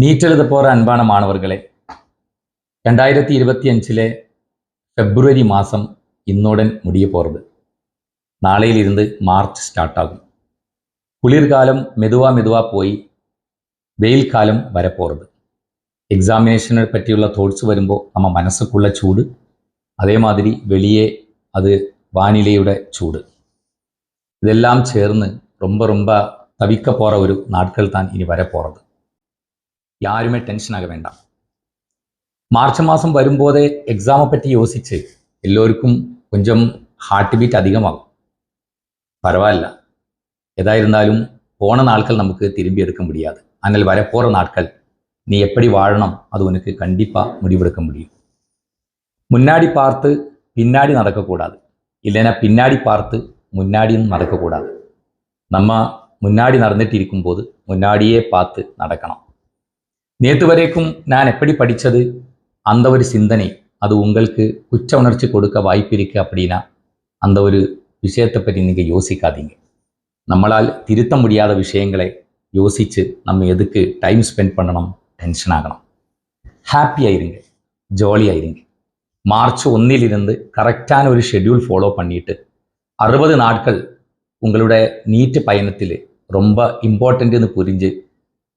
NEET எழுத போகிற அன்பான மாணவர்களே, 2025 பிப்ரவரி மாதம் இன்னுடன் முடிய போகிறது. நாளையிலிருந்து மார்ச் ஸ்டார்ட் ஆகும். குளிர்காலம் மெதுவாக போய் வெயில் காலம் வரப்போகிறது. எக்ஸாமினேஷனை பற்றியுள்ள தோட்ஸ் வருമ്പോൾ நம்ம மனசுக்குள்ள ചൂട്, அதே மாதிரி வெளியே அது வானிலையோட ചൂട്, இதெல்லாம் சேர்ந்து ரொம்ப தவிக்க போகிற ஒரு நாட்கள் தான் இனி வரப்போகிறது. யாருமே டென்ஷன் ஆக வேண்டாம். மார்ச் மாதம் வரும்போதே எக்ஸாமை பற்றி யோசிச்சு எல்லோருக்கும் கொஞ்சம் ஹார்ட் பீட் அதிகமாகும். பரவாயில்ல, எதா இருந்தாலும் போன நாட்கள் நமக்கு திரும்பி எடுக்க முடியாது. ஆனால் வரப்போகிற நாட்கள் நீ எப்படி வாழணும் அது உனக்கு கண்டிப்பாக முடிவெடுக்க முடியும். முன்னாடி பார்த்து பின்னாடி நடக்கக்கூடாது, இல்லைன்னா பின்னாடி பார்த்து முன்னாடியும் நடக்கக்கூடாது. நம்ம முன்னாடி நடந்துட்டு இருக்கும்போது முன்னாடியே பார்த்து நடக்கணும். நேற்று வரைக்கும் நான் எப்படி படித்தது அந்த ஒரு சிந்தனை அது உங்களுக்கு குற்ற உணர்ச்சி கொடுக்க வாய்ப்பு இருக்குது. அப்படின்னா அந்த ஒரு விஷயத்தை பற்றி நீங்கள் யோசிக்காதீங்க. நம்மளால் திருத்த முடியாத விஷயங்களை யோசித்து நம்ம எதுக்கு டைம் ஸ்பெண்ட் பண்ணணும், டென்ஷன் ஆகணும். ஹாப்பியாக இருங்க, ஜாலியாக இருங்க. மார்ச் 1 கரெக்டான ஒரு ஷெட்யூல் ஃபாலோ பண்ணிட்டு 60 நாட்கள் உங்களுடைய நீட்டு பயணத்தில் ரொம்ப இம்பார்ட்டண்ட்னு புரிஞ்சு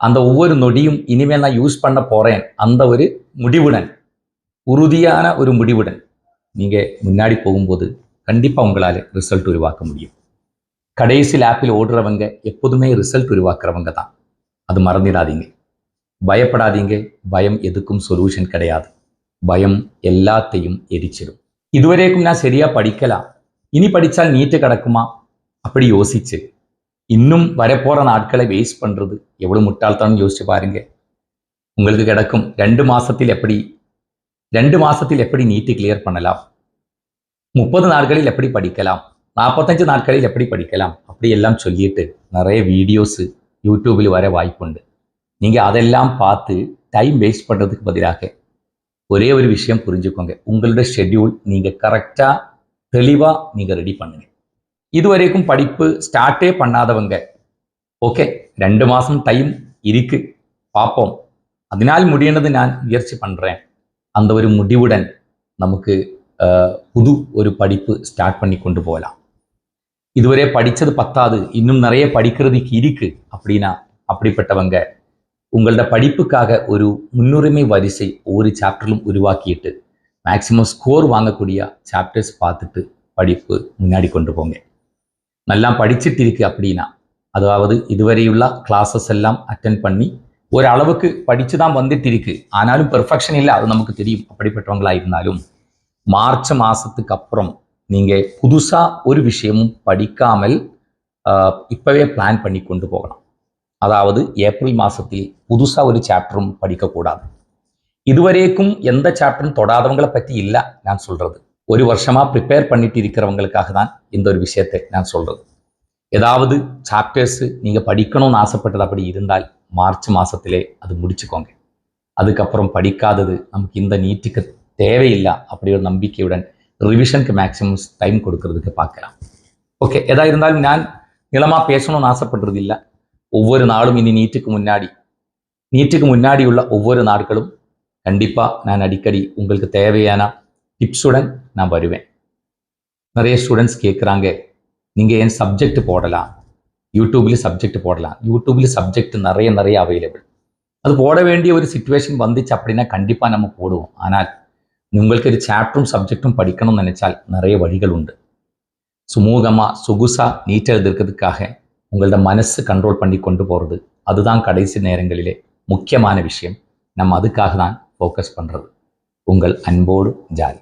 அந்த ஒவ்வொரு நொடியும் இனிமேல் நான் யூஸ் பண்ண போகிறேன் அந்த ஒரு முடிவுடன், உறுதியான ஒரு முடிவுடன் நீங்கள் முன்னாடி போகும்போது கண்டிப்பாக உங்களால் ரிசல்ட் உருவாக்க முடியும். கடைசி லேப்பில் ஓடுறவங்க எப்போதுமே ரிசல்ட் உருவாக்குறவங்க தான், அது மறந்துடாதீங்க. பயப்படாதீங்க, பயம் எதுக்கும் சொல்யூஷன் கிடையாது. பயம் எல்லாத்தையும் எரிச்சிடும். இதுவரைக்கும் நான் சரியாக படிக்கலாம், இனி படித்தால் நீட்டு கிடக்குமா அப்படி யோசிச்சு இன்னும் வரப்போகிற நாட்களை வேஸ்ட் பண்ணுறது எவ்வளோ முட்டாள்தான் யோசிச்சு பாருங்க. உங்களுக்கு கிடக்கும் 2 மாதத்தில் எப்படி நீட்டு கிளியர் பண்ணலாம், 30 நாட்களில் எப்படி படிக்கலாம், 45 நாட்களில் எப்படி படிக்கலாம், அப்படி எல்லாம் சொல்லிட்டு நிறைய வீடியோஸு யூடியூபில் வர வாய்ப்புண்டு. நீங்கள் அதெல்லாம் பார்த்து டைம் வேஸ்ட் பண்ணுறதுக்கு பதிலாக ஒரே ஒரு விஷயம் புரிஞ்சுக்கோங்க. உங்களோட ஷெட்யூல் நீங்கள் கரெக்டாக தெளிவாக நீங்கள் ரெடி பண்ணுங்க. இதுவரைக்கும் படிப்பு ஸ்டார்ட்டே பண்ணாதவங்க ஓகே, 2 மாதம் டைம் இருக்கு, பார்ப்போம், அதனால் முடியனது நான் முயற்சி பண்ணுறேன், அந்த ஒரு முடிவுடன் நமக்கு புது ஒரு படிப்பு ஸ்டார்ட் பண்ணி கொண்டு போகலாம். இதுவரை படித்தது பத்தாது, இன்னும் நிறைய படிக்கிறதுக்கு இருக்கு அப்படின்னா அப்படிப்பட்டவங்க உங்களோட படிப்புக்காக ஒரு முன்னுரிமை வரிசை ஒவ்வொரு சாப்டரிலும் உருவாக்கிட்டு மேக்சிமம் ஸ்கோர் வாங்கக்கூடிய சாப்டர்ஸ் பார்த்துட்டு படிப்பு முன்னாடி கொண்டு போங்க. நல்லா படிச்சுட்டு இருக்கு அப்படின்னா, அதாவது இதுவரையுள்ள கிளாஸஸ் எல்லாம் அட்டென்ட் பண்ணி ஒரு அளவுக்கு படித்து தான் வந்துட்டு இருக்கு, ஆனாலும் பெர்ஃபெக்ஷன் இல்லை, அது நமக்கு தெரியும். அப்படிப்பட்டவங்களா இருந்தாலும் மார்ச் மாதத்துக்கு அப்புறம் நீங்கள் புதுசாக ஒரு விஷயமும் படிக்காமல் இப்போவே பிளான் பண்ணி கொண்டு போகலாம். அதாவது ஏப்ரல் மாதத்தில் புதுசாக ஒரு சாப்டரும் படிக்கக்கூடாது. இதுவரைக்கும் எந்த சாப்டரும் தொடாதவங்களை பற்றி இல்லை நான் சொல்கிறது. ஒரு வருஷமாக ப்ரிப்பேர் பண்ணிட்டு இருக்கிறவங்களுக்காக தான் இந்த ஒரு விஷயத்தை நான் சொல்கிறது. ஏதாவது சாப்டர்ஸு நீங்கள் படிக்கணும்னு ஆசைப்பட்டது அப்படி இருந்தால் மார்ச் மாதத்திலே அது முடிச்சுக்கோங்க. அதுக்கப்புறம் படிக்காதது நமக்கு இந்த நீட்டுக்கு தேவையில்லை அப்படி ஒரு நம்பிக்கையுடன் ரிவிஷனுக்கு மேக்ஸிமம் டைம் கொடுக்கறதுக்கு பார்க்கலாம். ஓகே, எதா இருந்தாலும் நான் நிலமாக பேசணும்னு ஆசைப்படுறது இல்லை. ஒவ்வொரு நாளும் இனி நீட்டுக்கு முன்னாடி உள்ள ஒவ்வொரு நாட்களும் கண்டிப்பாக நான் அடிக்கடி உங்களுக்கு தேவையான டிப்ஸுடன் நான் வருவேன். நிறைய ஸ்டூடெண்ட்ஸ் கேட்குறாங்க, நீங்கள் ஏன் சப்ஜெக்ட் போடலாம், யூடியூப்லேயும் சப்ஜெக்ட் போடலாம். யூடியூப்லேயும் சப்ஜெக்ட் நிறைய அவைலபிள். அது போட வேண்டிய ஒரு சிச்சுவேஷன் வந்துச்சு அப்படின்னா கண்டிப்பாக நம்ம போடுவோம். ஆனால் உங்களுக்கு ஒரு சாப்டரும் சப்ஜெக்டும் படிக்கணும்னு நினைச்சால் நிறைய வழிகள் உண்டு. சுமூகமாக சொகுசாக நீட் எழுதுறதுக்காக உங்களோட மனசு கண்ட்ரோல் பண்ணி கொண்டு போகிறது, அதுதான் கடைசி நேரங்களிலே முக்கியமான விஷயம். நம்ம அதுக்காக தான் ஃபோக்கஸ் பண்ணுறது. உங்கள் அன்போடு ஜாலி.